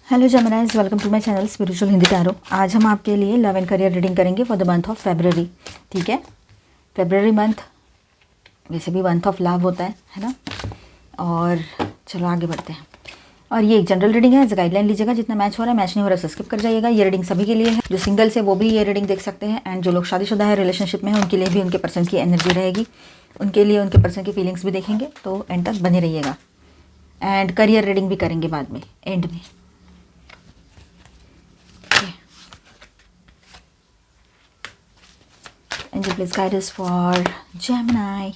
Hello Geminis, welcome to my channel spiritual Hindi tarot. आज हम आपके लिए लव एंड करियर रीडिंग करेंगे for the month of February. ठीक है, फेब्रवरी मंथ वैसे भी मंथ ऑफ लव होता है ना। और चलो आगे बढ़ते हैं। और ये एक जनरल रीडिंग है, एज गाइडलाइन लीजिएगा। जितना मैच हो रहा है, मैच नहीं हो रहा है स्किप कर जाइएगा। ये रीडिंग सभी के लिए है, जो सिंगल्स है वो भी ये रीडिंग देख सकते हैं, एंड जो लोग शादीशुदा है, रिलेशनशिप में है, उनके लिए भी उनके पर्सन की एनर्जी रहेगी, उनके लिए उनके पर्सन की फीलिंग्स भी देखेंगे। तो एंड तक बने रहिएगा। एंड करियर रीडिंग भी करेंगे बाद में, एंड में। Angel, please guide us for Gemini.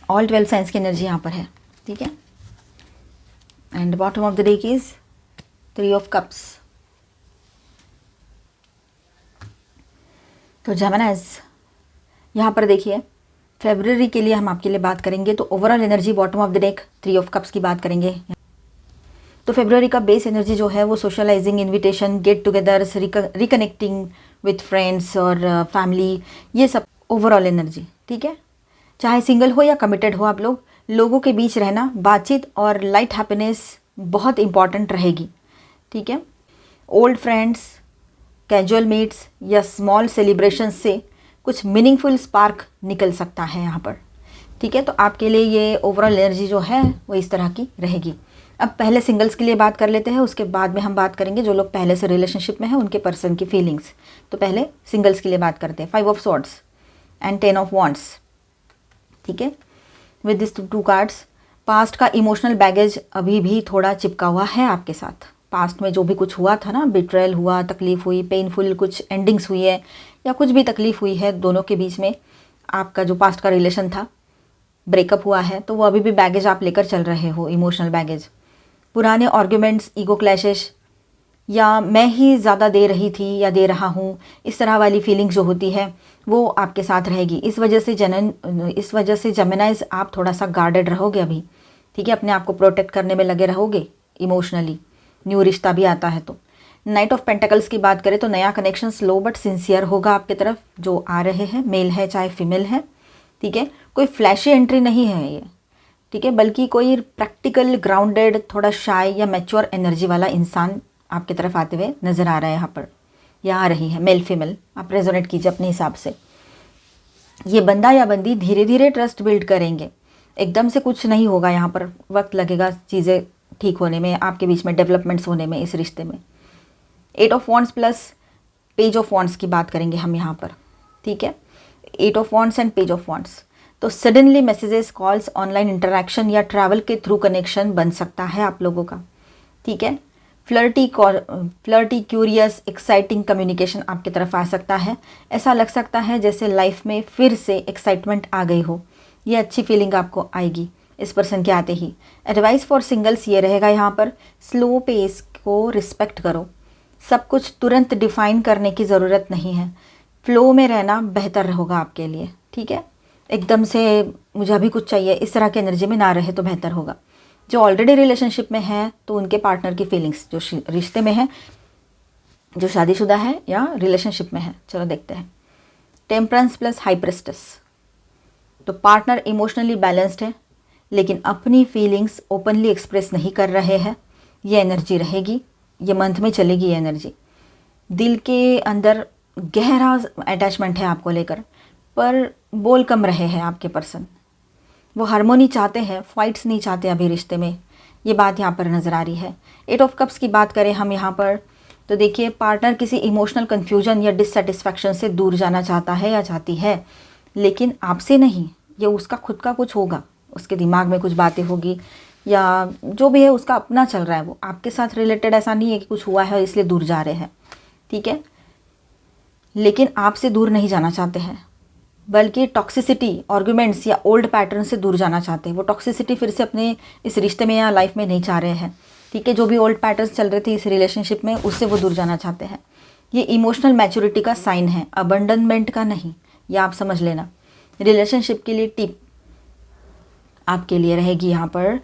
All 12 signs की एनर्जी यहाँ पर है, ठीक है। And bottom of the deck is 3 of cups. तो जेमिनाइज यहाँ पर देखिए, फेब्रुअरी के लिए हम आपके लिए बात करेंगे। तो overall energy bottom of the deck 3 of cups की बात करेंगे। तो फेब्रुअरी का बेस एनर्जी जो है वो socialising, invitation, get togethers, reconnecting with friends और फैमिली, ये सब ओवरऑल एनर्जी, ठीक है। चाहे सिंगल हो या कमिटेड हो, आप लोगों के बीच रहना, बातचीत और लाइट हैप्पीनेस बहुत इंपॉर्टेंट रहेगी, ठीक है। ओल्ड फ्रेंड्स, कैजुअल मीट्स या स्मॉल सेलिब्रेशन से कुछ मीनिंगफुल स्पार्क निकल सकता है यहाँ पर, ठीक है। तो आपके लिए ये ओवरऑल एनर्जी जो है वो इस तरह की रहेगी। अब पहले सिंगल्स के लिए बात कर लेते हैं, उसके बाद में हम बात करेंगे जो लोग पहले से रिलेशनशिप में हैं उनके पर्सन की फीलिंग्स। तो पहले सिंगल्स के लिए बात करते हैं। 5 of swords and 10 of wands, ठीक है। विद दिस 2 कार्ड्स, पास्ट का इमोशनल बैगेज अभी भी थोड़ा चिपका हुआ है आपके साथ। पास्ट में जो भी कुछ हुआ था ना, बिट्रेयल हुआ, तकलीफ हुई, पेनफुल कुछ एंडिंग्स हुई है, या कुछ भी तकलीफ हुई है दोनों के बीच में, आपका जो पास्ट का रिलेशन था, ब्रेकअप हुआ है, तो वो अभी भी बैगेज आप लेकर चल रहे हो, इमोशनल बैगेज। पुराने आर्ग्यूमेंट्स, ईगो क्लैशेस, या मैं ही ज़्यादा दे रही थी या दे रहा हूँ, इस तरह वाली फीलिंग जो होती है वो आपके साथ रहेगी। इस वजह से जेमिनाइज आप थोड़ा सा गार्डेड रहोगे अभी, ठीक है। अपने आप को प्रोटेक्ट करने में लगे रहोगे इमोशनली। न्यू रिश्ता भी आता है तो। नाइट ऑफ पेंटिकल्स की बात करें तो नया कनेक्शन स्लो बट सिंसियर होगा आपकी तरफ जो आ रहे हैं, मेल है चाहे फीमेल है, ठीक है। कोई फ्लैशी एंट्री नहीं है ये, ठीक है, बल्कि कोई प्रैक्टिकल, ग्राउंडेड, थोड़ा शाय या मैच्योर एनर्जी वाला इंसान आपकी तरफ आते हुए नज़र आ रहा है यहाँ पर, या आ रही है। मेल फीमेल आप रेजोनेट कीजिए अपने हिसाब से। ये बंदा या बंदी धीरे धीरे ट्रस्ट बिल्ड करेंगे, एकदम से कुछ नहीं होगा यहाँ पर, वक्त लगेगा चीज़ें ठीक होने में, आपके बीच में डेवलपमेंट्स होने में इस रिश्ते में। 8 of wands plus page of wands की बात करेंगे हम यहाँ पर, ठीक है। 8 of wands and page of wands. तो suddenly messages, calls, online interaction या ट्रैवल के थ्रू कनेक्शन बन सकता है आप लोगों का, ठीक है। फ्लर्टी, क्यूरियस, एक्साइटिंग कम्युनिकेशन आपकी तरफ आ सकता है। ऐसा लग सकता है जैसे लाइफ में फिर से एक्साइटमेंट आ गई हो। ये अच्छी फीलिंग आपको आएगी इस पर्सन के आते ही। एडवाइस फॉर सिंगल्स ये रहेगा यहाँ पर, स्लो पेस को रिस्पेक्ट करो। सब कुछ तुरंत डिफाइन करने की ज़रूरत नहीं है, फ्लो में रहना बेहतर होगा आपके लिए, ठीक है। एकदम से मुझे अभी कुछ चाहिए इस तरह की एनर्जी में ना रहे तो बेहतर होगा। जो ऑलरेडी रिलेशनशिप में है तो उनके पार्टनर की फीलिंग्स, जो रिश्ते में है, जो शादीशुदा है या रिलेशनशिप में है, चलो देखते हैं। Temperance plus high priestess. तो पार्टनर इमोशनली बैलेंस्ड है लेकिन अपनी फीलिंग्स ओपनली एक्सप्रेस नहीं कर रहे हैं, ये एनर्जी रहेगी, ये मंथ में चलेगी ये एनर्जी। दिल के अंदर गहरा अटैचमेंट है आपको लेकर, पर बोल कम रहे हैं आपके पर्सन। वो हार्मोनी चाहते हैं, फाइट्स नहीं चाहते अभी रिश्ते में, ये बात यहाँ पर नज़र आ रही है। 8 ऑफ कप्स की बात करें हम यहाँ पर तो देखिए, पार्टनर किसी इमोशनल कन्फ्यूजन या डिससेटिस्फैक्शन से दूर जाना चाहता है या चाहती है, लेकिन आपसे नहीं, ये उसका खुद का कुछ होगा, उसके दिमाग में कुछ बातें होगी या जो भी है उसका अपना चल रहा है, वो आपके साथ रिलेटेड ऐसा नहीं है कि कुछ हुआ है इसलिए दूर जा रहे हैं, ठीक है। लेकिन आपसे दूर नहीं जाना चाहते हैं, बल्कि टॉक्सिसिटी, आर्गुमेंट्स या ओल्ड पैटर्न से दूर जाना चाहते हैं। वो टॉक्सिसिटी फिर से अपने इस रिश्ते में या लाइफ में नहीं चाह रहे हैं, ठीक है। जो भी ओल्ड पैटर्न्स चल रहे थे इस रिलेशनशिप में, उससे वो दूर जाना चाहते हैं। ये इमोशनल मैच्योरिटी का साइन है, अबंडनमेंट का नहीं, ये आप समझ लेना। रिलेशनशिप के लिए टिप आपके लिए रहेगी यहाँ पर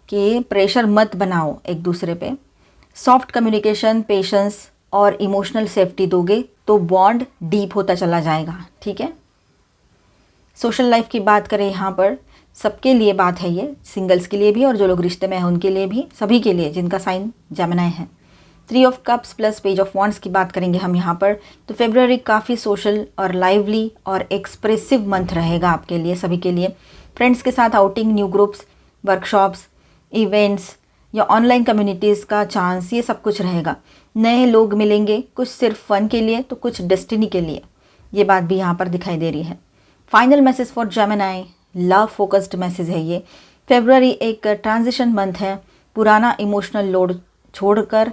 कि प्रेशर मत बनाओ एक दूसरे पे। सॉफ्ट कम्युनिकेशन, पेशेंस और इमोशनल सेफ्टी दोगे तो बॉन्ड डीप होता चला जाएगा, ठीक है। सोशल लाइफ की बात करें यहाँ पर सबके लिए बात है ये, सिंगल्स के लिए भी और जो लोग रिश्ते में हैं उनके लिए भी, सभी के लिए जिनका साइन जेमिनी है। 3 of cups plus page of wands की बात करेंगे हम यहाँ पर। तो फेब्रुअरी काफ़ी सोशल और लाइवली और एक्सप्रेसिव मंथ रहेगा आपके लिए, सभी के लिए। फ्रेंड्स के साथ outing, new groups, workshops, events या ऑनलाइन कम्युनिटीज़ का चांस, ये सब कुछ रहेगा। नए लोग मिलेंगे, कुछ सिर्फ फन के लिए तो कुछ डेस्टिनी के लिए, ये बात भी यहाँ पर दिखाई दे रही है। Final message for Gemini, love focused message है ये। फेब्रुअरी एक ट्रांजिशन मंथ है, पुराना इमोशनल लोड छोड़कर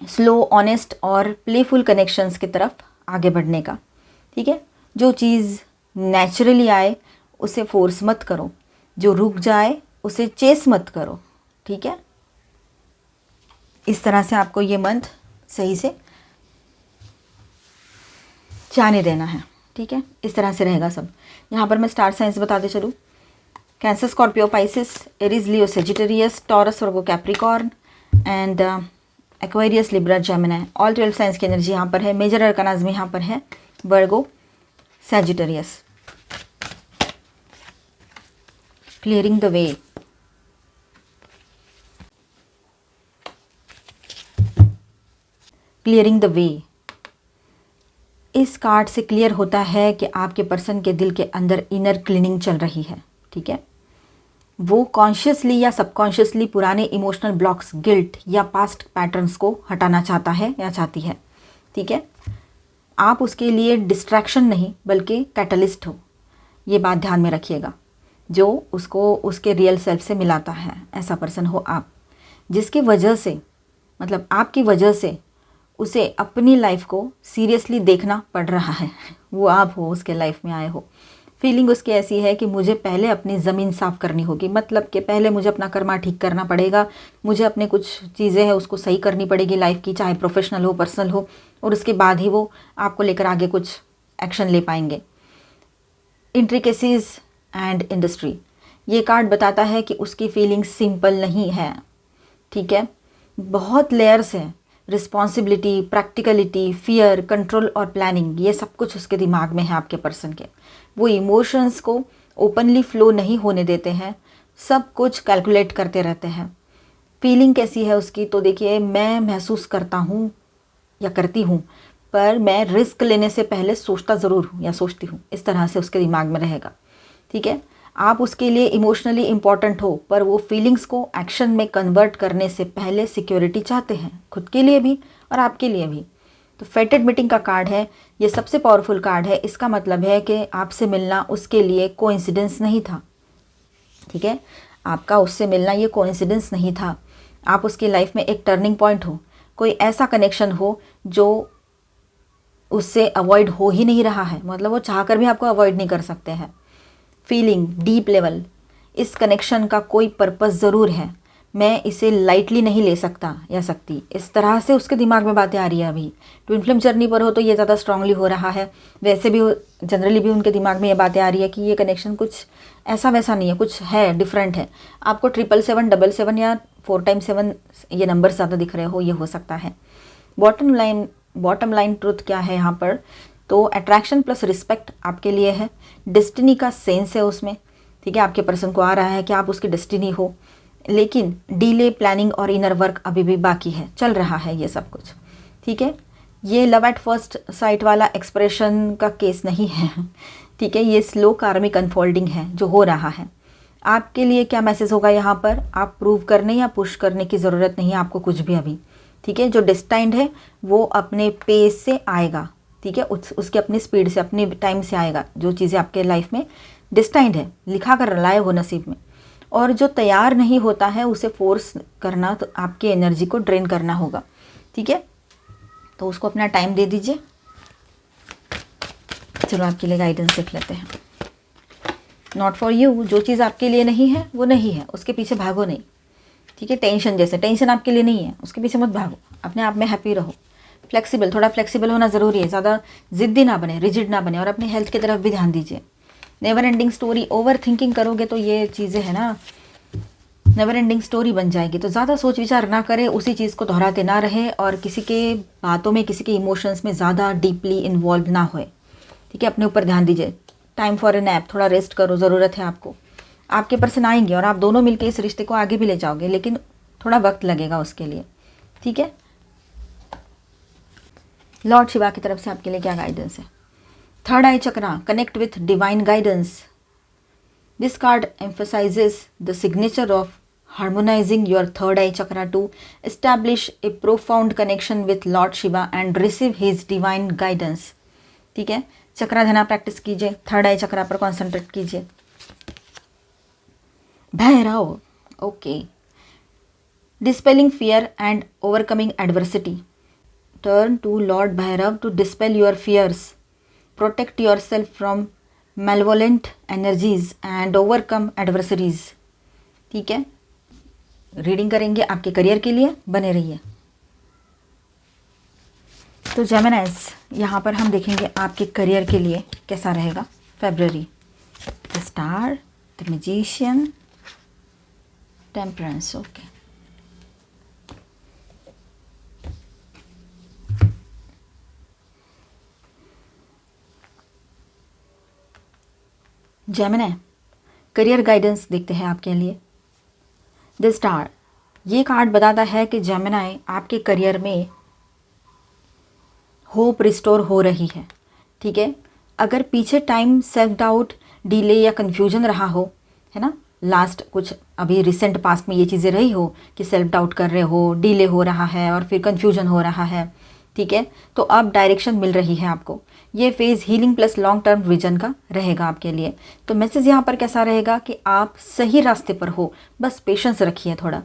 स्लो, ऑनेस्ट और प्लेफुल कनेक्शंस की तरफ आगे बढ़ने का। ठीक है, जो चीज़ नेचुरली आए उसे फोर्स मत करो, जो रुक जाए उसे चेस मत करो। ठीक है, इस तरह से आपको ये मंथ सही से जाने देना है। ठीक है, इस तरह से रहेगा सब। यहाँ पर मैं स्टार साइंस बताते चलूँ। Cancer, Scorpio, Pisces, Aries, Leo, Sagittarius, Taurus, Virgo, Capricorn and Aquarius, Libra, Gemini, all 12 signs की एनर्जी यहाँ पर है। मेजर अरकानाज में यहाँ पर है Virgo, Sagittarius. Clearing the way, clearing the way. इस कार्ड से क्लियर होता है कि आपके पर्सन के दिल के अंदर इनर क्लीनिंग चल रही है। ठीक है, वो कॉन्शियसली या सबकॉन्शियसली पुराने इमोशनल ब्लॉक्स, गिल्ट या पास्ट पैटर्न्स को हटाना चाहता है या चाहती है। ठीक है, आप उसके लिए डिस्ट्रैक्शन नहीं बल्कि कैटलिस्ट हो, ये बात ध्यान में रखिएगा। जो उसको उसके रियल सेल्फ से मिलाता है, ऐसा पर्सन हो आप, जिसकी वजह से, मतलब आपकी वजह से उसे अपनी लाइफ को सीरियसली देखना पड़ रहा है। वो आप हो, उसके लाइफ में आए हो। फीलिंग उसकी ऐसी है कि मुझे पहले अपनी ज़मीन साफ़ करनी होगी, मतलब कि पहले मुझे अपना कर्मा ठीक करना पड़ेगा, मुझे अपने कुछ चीज़ें हैं उसको सही करनी पड़ेगी लाइफ की, चाहे प्रोफेशनल हो, पर्सनल हो, और उसके बाद ही वो आपको लेकर आगे कुछ एक्शन ले पाएंगे। इंट्रिकेसीज एंड इंडस्ट्री, ये कार्ड बताता है कि उसकी फीलिंग सिंपल नहीं है। ठीक है, बहुत लेयर्स हैं, रिस्पॉन्सिबिलिटी, प्रैक्टिकलिटी, फियर, कंट्रोल और प्लानिंग, ये सब कुछ उसके दिमाग में है आपके पर्सन के। वो इमोशंस को ओपनली फ्लो नहीं होने देते हैं, सब कुछ कैलकुलेट करते रहते हैं। फीलिंग कैसी है उसकी, तो देखिए, मैं महसूस करता हूँ या करती हूँ, पर मैं रिस्क लेने से पहले सोचता ज़रूर हूँ या सोचती हूँ, इस तरह से उसके दिमाग में रहेगा। ठीक है, आप उसके लिए इमोशनली इम्पॉर्टेंट हो, पर वो फीलिंग्स को एक्शन में कन्वर्ट करने से पहले सिक्योरिटी चाहते हैं, खुद के लिए भी और आपके लिए भी। तो फेटेड मीटिंग का कार्ड है, ये सबसे पावरफुल कार्ड है। इसका मतलब है कि आपसे मिलना उसके लिए कोइंसिडेंस नहीं था। ठीक है, आपका उससे मिलना ये कोइंसिडेंस नहीं था। आप उसकी लाइफ में एक टर्निंग पॉइंट हो, कोई ऐसा कनेक्शन हो जो उससे अवॉइड हो ही नहीं रहा है, मतलब वो चाह कर भी आपको अवॉइड नहीं कर सकते हैं। फीलिंग डीप लेवल, इस कनेक्शन का कोई पर्पस ज़रूर है, मैं इसे लाइटली नहीं ले सकता या सकती, इस तरह से उसके दिमाग में बातें आ रही है। अभी ट्विन फ्लेम जर्नी पर हो तो ये ज़्यादा स्ट्रांगली हो रहा है, वैसे भी जनरली भी उनके दिमाग में ये बातें आ रही है कि ये कनेक्शन कुछ ऐसा वैसा नहीं है, कुछ है, डिफरेंट है। आपको 777 या 4 टाइम 7 ये नंबर ज़्यादा दिख रहे हो, ये हो सकता है। बॉटम लाइन ट्रुथ क्या है यहाँ पर, तो अट्रैक्शन प्लस रिस्पेक्ट आपके लिए है। डेस्टिनी का सेंस है उसमें। ठीक है, आपके पर्सन को आ रहा है कि आप उसकी डेस्टिनी हो, लेकिन डीले, प्लानिंग और इनर वर्क अभी भी बाकी है, चल रहा है ये सब कुछ। ठीक है, ये लव एट फर्स्ट साइट वाला एक्सप्रेशन का केस नहीं है। ठीक है, ये स्लो कार्मिक अनफोल्डिंग है जो हो रहा है। आपके लिए क्या मैसेज होगा यहाँ पर, आप प्रूव करने या पुश करने की ज़रूरत नहीं है आपको कुछ भी अभी। ठीक है, जो डेस्टाइंड है वो अपने पेस से आएगा। ठीक है, उसके अपनी स्पीड से, अपने टाइम से आएगा। जो चीज़ें आपके लाइफ में डेस्टाइंड है, लिखा कर लाए हो नसीब में, और जो तैयार नहीं होता है उसे फोर्स करना, तो आपकी एनर्जी को ड्रेन करना होगा। ठीक है, तो उसको अपना टाइम दे दीजिए। चलो आपके लिए गाइडेंस देख लेते हैं। नॉट फॉर यू, जो चीज़ आपके लिए नहीं है वो नहीं है, उसके पीछे भागो नहीं। ठीक है, टेंशन जैसे, टेंशन आपके लिए नहीं है, उसके पीछे मत भागो, अपने आप में हैप्पी रहो। फ्लेक्सिबल, थोड़ा फ्लेक्सिबल होना ज़रूरी है, ज़्यादा ज़िद्दी ना बने, रिजिड ना बने, और अपनी हेल्थ की तरफ भी ध्यान दीजिए। Never ending story, over thinking करोगे तो ये चीज़ें हैं ना, नेवर एंडिंग स्टोरी बन जाएगी। तो ज़्यादा सोच विचार ना करें, उसी चीज़ को दोहराते ना रहे, और किसी के बातों में, किसी के इमोशंस में ज़्यादा डीपली इन्वॉल्व ना होए। ठीक है, अपने ऊपर ध्यान दीजिए, टाइम फॉर ए नैप, थोड़ा रेस्ट करो, ज़रूरत है आपको। आपके पर्सन आएंगे और आप दोनों मिलकर इस रिश्ते को आगे भी ले जाओगे, लेकिन थोड़ा वक्त लगेगा उसके लिए, ठीक है। लॉर्ड शिवा की तरफ से आपके लिए क्या गाइडेंस है? Third I chakra, connect with divine guidance. This card emphasizes the signature of harmonizing your third eye chakra to establish a profound connection with Lord Shiva and receive his divine guidance। ठीक है, चक्राधना practice कीजिए, third आई चक्रा पर concentrate कीजिए। Bhairav, okay, dispelling fear and overcoming adversity। Turn to Lord Bhairav to dispel your fears, protect yourself from malevolent energies and overcome adversaries। ठीक है, reading करेंगे आपके career के लिए, बने रहिए। तो जेमिनाइज, यहाँ पर हम देखेंगे आपके करियर के लिए कैसा रहेगा फरवरी। The star, the magician, temperance, okay. Gemini, career guidance देखते हैं आपके लिए। द स्टार, ये कार्ड बताता है कि जेमिनी आपके करियर में होप रिस्टोर हो रही है, ठीक है। अगर पीछे टाइम सेल्फ डाउट, डिले या कन्फ्यूजन रहा हो, है ना, लास्ट कुछ अभी रिसेंट पास्ट में ये चीज़ें रही हो कि सेल्फ डाउट कर रहे हो, डिले हो रहा है और फिर कन्फ्यूजन हो रहा है, ठीक है, तो अब डायरेक्शन मिल रही है आपको। ये phase healing plus long term vision का रहेगा आपके लिए। तो मैसेज यहाँ पर कैसा रहेगा कि आप सही रास्ते पर हो, बस पेशेंस रखिए थोड़ा,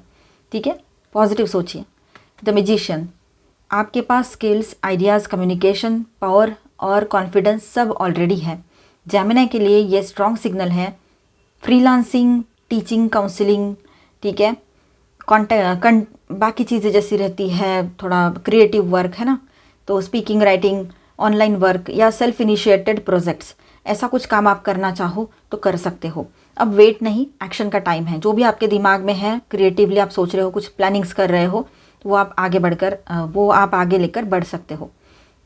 ठीक है, पॉजिटिव सोचिए। द मैजिशियन, आपके पास स्किल्स, आइडियाज़, कम्युनिकेशन पावर और कॉन्फिडेंस सब ऑलरेडी है। जेमिनी के लिए ये स्ट्रॉन्ग सिग्नल है। फ्रीलांसिंग, टीचिंग, काउंसलिंग, ठीक है, बाकी चीज़ें जैसी रहती है, थोड़ा क्रिएटिव वर्क है ना, तो स्पीकिंग, राइटिंग, ऑनलाइन वर्क या सेल्फ इनिशिएटेड प्रोजेक्ट्स, ऐसा कुछ काम आप करना चाहो तो कर सकते हो। अब वेट नहीं, एक्शन का टाइम है। जो भी आपके दिमाग में है, क्रिएटिवली आप सोच रहे हो, कुछ प्लानिंग्स कर रहे हो, तो वो आप आगे लेकर बढ़ सकते हो,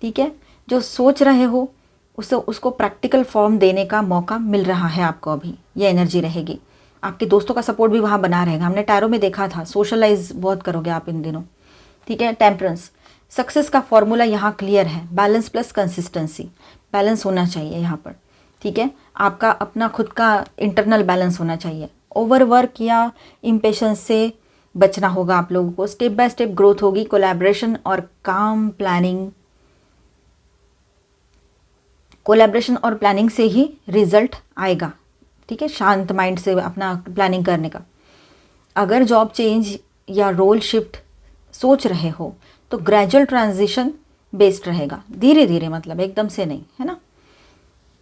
ठीक है। जो सोच रहे हो उसको प्रैक्टिकल फॉर्म देने का मौका मिल रहा है आपको अभी, ये एनर्जी रहेगी। आपके दोस्तों का सपोर्ट भी वहाँ बना रहेगा, हमने टैरो में देखा था। सोशलाइज बहुत करोगे आप इन दिनों, ठीक है। टेम्परेंस, सक्सेस का फॉर्मूला यहाँ क्लियर है, बैलेंस प्लस कंसिस्टेंसी। बैलेंस होना चाहिए यहाँ पर, ठीक है। आपका अपना खुद का इंटरनल बैलेंस होना चाहिए। ओवरवर्क या इम्पेशंस से बचना होगा आप लोगों को। स्टेप बाय स्टेप ग्रोथ होगी। कोलैबोरेशन और प्लानिंग से ही रिजल्ट आएगा, ठीक है। शांत माइंड से अपना प्लानिंग करने का। अगर जॉब चेंज या रोल शिफ्ट सोच रहे हो तो ग्रेजुअल ट्रांजिशन बेस्ड रहेगा, धीरे धीरे, मतलब एकदम से नहीं, है ना।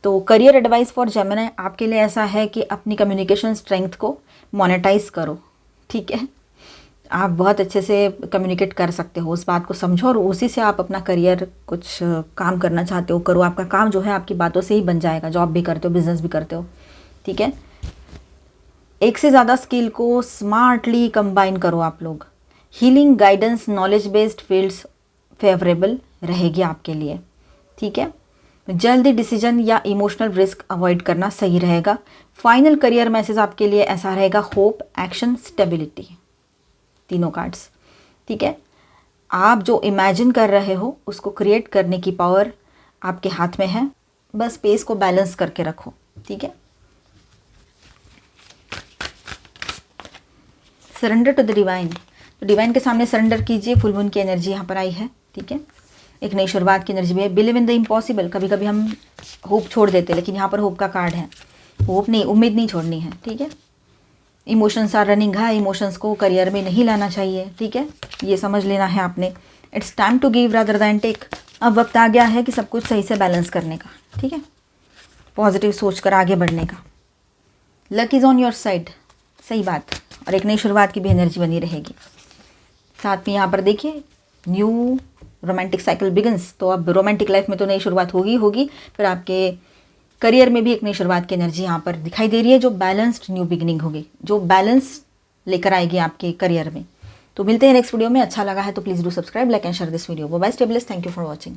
तो करियर एडवाइस फॉर जेमिनी आपके लिए ऐसा है कि अपनी कम्युनिकेशन स्ट्रेंथ को मोनेटाइज करो, ठीक है। आप बहुत अच्छे से कम्युनिकेट कर सकते हो, उस बात को समझो और उसी से आप अपना करियर, कुछ काम करना चाहते हो करो। आपका काम जो है आपकी बातों से ही बन जाएगा। जॉब भी करते हो, बिजनेस भी करते हो, ठीक है। एक से ज़्यादा स्किल को स्मार्टली कंबाइन करो आप लोग। Healing, guidance, knowledge based fields favourable रहेगी आपके लिए, ठीक है। जल्दी डिसीजन या इमोशनल रिस्क अवॉइड करना सही रहेगा। फाइनल करियर मैसेज आपके लिए ऐसा रहेगा, होप, एक्शन, स्टेबिलिटी, तीनों कार्ड्स, ठीक है। आप जो इमेजिन कर रहे हो उसको क्रिएट करने की पावर आपके हाथ में है, बस पेस को बैलेंस करके रखो, ठीक है। सरेंडर टू द डिवाइन, तो डिवाइन के सामने सरेंडर कीजिए। फुल मून की एनर्जी यहाँ पर आई है, ठीक है। एक नई शुरुआत की एनर्जी भी है। बिलीव इन द इम्पॉसिबल, कभी कभी हम होप छोड़ देते हैं, लेकिन यहाँ पर होप का कार्ड है। होप नहीं, उम्मीद नहीं छोड़नी है, ठीक है। Emotions are running high, emotions को करियर में नहीं लाना चाहिए, ठीक है, ये समझ लेना है आपने। It's time to give rather than take, अब वक्त आ गया है कि सब कुछ सही से बैलेंस करने का, ठीक है, पॉजिटिव सोचकर आगे बढ़ने का। Luck is on your side, सही बात, और एक नई शुरुआत की भी एनर्जी बनी रहेगी। साथ में यहाँ पर देखिए, न्यू रोमांटिक साइकिल बिगिंस, तो अब रोमांटिक लाइफ में तो नई शुरुआत होगी, फिर आपके करियर में भी एक नई शुरुआत की एनर्जी यहाँ पर दिखाई दे रही है, जो बैलेंस्ड न्यू बिगिनिंग होगी, जो बैलेंस लेकर आएगी आपके करियर में। तो मिलते हैं नेक्स्ट वीडियो में। अच्छा लगा है तो please do subscribe, like and share this video. Bye, stay blessed, thank you for watching.